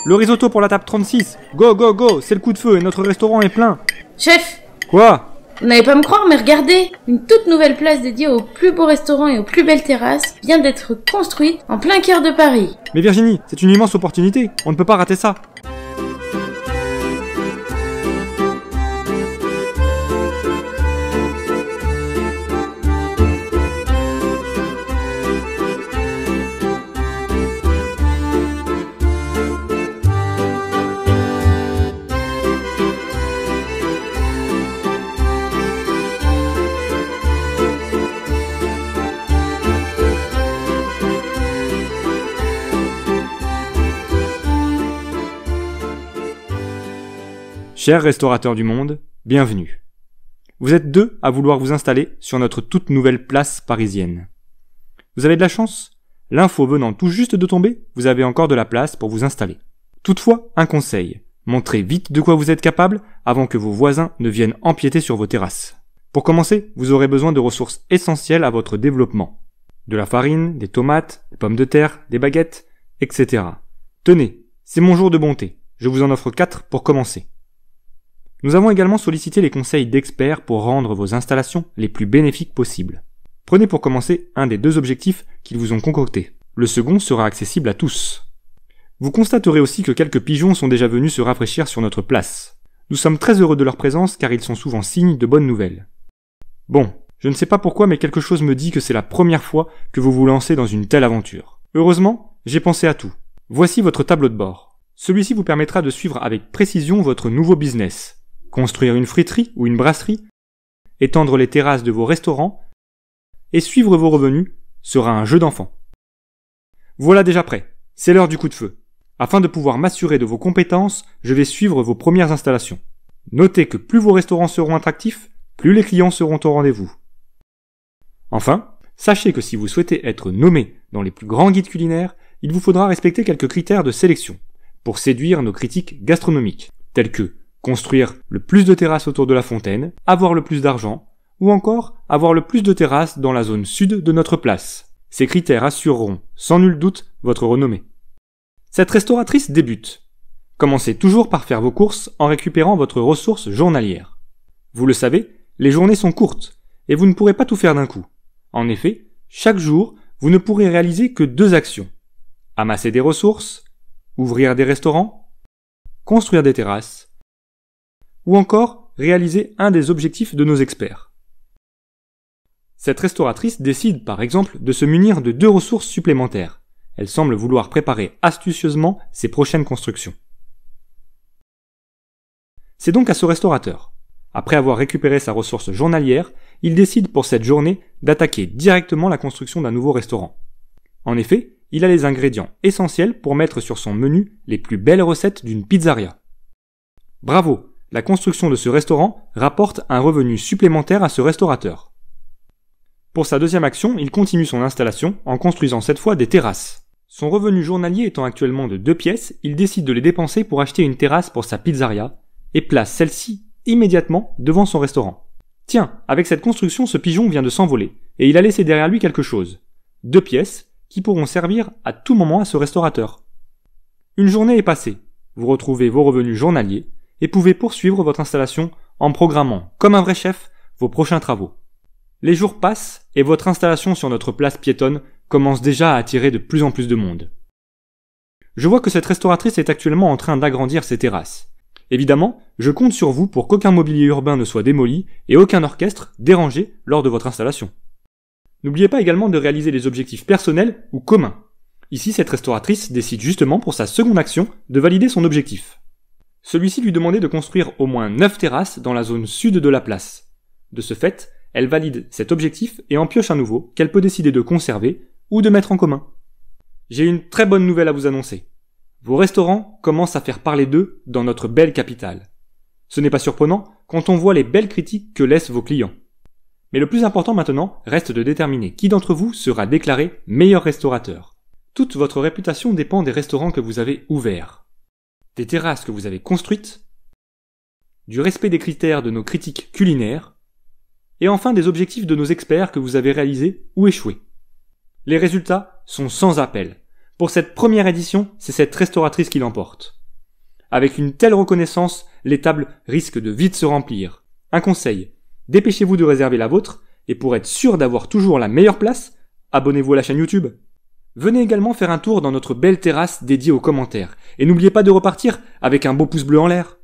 Le risotto pour la table 36. Go, go, go, c'est le coup de feu et notre restaurant est plein. Chef, Quoi? vous n'allez pas me croire, mais regardez, une toute nouvelle place dédiée aux plus beaux restaurants et aux plus belles terrasses vient d'être construite en plein cœur de Paris. Mais Virginie, c'est une immense opportunité. On ne peut pas rater ça. Chers restaurateurs du monde, bienvenue. Vous êtes 2 à vouloir vous installer sur notre toute nouvelle place parisienne. Vous avez de la chance? L'info venant tout juste de tomber, vous avez encore de la place pour vous installer. Toutefois, un conseil, montrez vite de quoi vous êtes capable avant que vos voisins ne viennent empiéter sur vos terrasses. Pour commencer, vous aurez besoin de ressources essentielles à votre développement. De la farine, des tomates, des pommes de terre, des baguettes, etc. Tenez, c'est mon jour de bonté, je vous en offre 4 pour commencer. Nous avons également sollicité les conseils d'experts pour rendre vos installations les plus bénéfiques possibles. Prenez pour commencer un des 2 objectifs qu'ils vous ont concoctés. Le second sera accessible à tous. Vous constaterez aussi que quelques pigeons sont déjà venus se rafraîchir sur notre place. Nous sommes très heureux de leur présence car ils sont souvent signes de bonnes nouvelles. Bon, je ne sais pas pourquoi mais quelque chose me dit que c'est la première fois que vous vous lancez dans une telle aventure. Heureusement, j'ai pensé à tout. Voici votre tableau de bord. Celui-ci vous permettra de suivre avec précision votre nouveau business. Construire une friterie ou une brasserie, étendre les terrasses de vos restaurants et suivre vos revenus sera un jeu d'enfant. Voilà déjà prêt, c'est l'heure du coup de feu. Afin de pouvoir m'assurer de vos compétences, je vais suivre vos premières installations. Notez que plus vos restaurants seront attractifs, plus les clients seront au rendez-vous. Enfin, sachez que si vous souhaitez être nommé dans les plus grands guides culinaires, il vous faudra respecter quelques critères de sélection pour séduire nos critiques gastronomiques, tels que construire le plus de terrasses autour de la fontaine, avoir le plus d'argent, ou encore avoir le plus de terrasses dans la zone sud de notre place. Ces critères assureront, sans nul doute, votre renommée. Cette restauratrice débute. Commencez toujours par faire vos courses en récupérant votre ressource journalière. Vous le savez, les journées sont courtes, et vous ne pourrez pas tout faire d'un coup. En effet, chaque jour, vous ne pourrez réaliser que 2 actions. Amasser des ressources, ouvrir des restaurants, construire des terrasses, ou encore réaliser un des objectifs de nos experts. Cette restauratrice décide par exemple de se munir de 2 ressources supplémentaires. Elle semble vouloir préparer astucieusement ses prochaines constructions. C'est donc à ce restaurateur. Après avoir récupéré sa ressource journalière, il décide pour cette journée d'attaquer directement la construction d'un nouveau restaurant. En effet, il a les ingrédients essentiels pour mettre sur son menu les plus belles recettes d'une pizzeria. Bravo! La construction de ce restaurant rapporte un revenu supplémentaire à ce restaurateur. Pour sa deuxième action, il continue son installation en construisant cette fois des terrasses. Son revenu journalier étant actuellement de 2 pièces, il décide de les dépenser pour acheter une terrasse pour sa pizzeria et place celle-ci immédiatement devant son restaurant. Tiens, avec cette construction, ce pigeon vient de s'envoler et il a laissé derrière lui quelque chose. 2 pièces qui pourront servir à tout moment à ce restaurateur. Une journée est passée. Vous retrouvez vos revenus journaliers et pouvez poursuivre votre installation en programmant, comme un vrai chef, vos prochains travaux. Les jours passent et votre installation sur notre place piétonne commence déjà à attirer de plus en plus de monde. Je vois que cette restauratrice est actuellement en train d'agrandir ses terrasses. Évidemment, je compte sur vous pour qu'aucun mobilier urbain ne soit démoli et aucun orchestre dérangé lors de votre installation. N'oubliez pas également de réaliser les objectifs personnels ou communs. Ici, cette restauratrice décide justement pour sa seconde action de valider son objectif. Celui-ci lui demandait de construire au moins 9 terrasses dans la zone sud de la place. De ce fait, elle valide cet objectif et en pioche un nouveau qu'elle peut décider de conserver ou de mettre en commun. J'ai une très bonne nouvelle à vous annoncer. Vos restaurants commencent à faire parler d'eux dans notre belle capitale. Ce n'est pas surprenant quand on voit les belles critiques que laissent vos clients. Mais le plus important maintenant reste de déterminer qui d'entre vous sera déclaré meilleur restaurateur. Toute votre réputation dépend des restaurants que vous avez ouverts, des terrasses que vous avez construites, du respect des critères de nos critiques culinaires, et enfin des objectifs de nos experts que vous avez réalisés ou échoués. Les résultats sont sans appel. Pour cette première édition, c'est cette restauratrice qui l'emporte. Avec une telle reconnaissance, les tables risquent de vite se remplir. Un conseil, dépêchez-vous de réserver la vôtre, et pour être sûr d'avoir toujours la meilleure place, abonnez-vous à la chaîne YouTube. Venez également faire un tour dans notre belle terrasse dédiée aux commentaires, et n'oubliez pas de repartir avec un beau pouce bleu en l'air.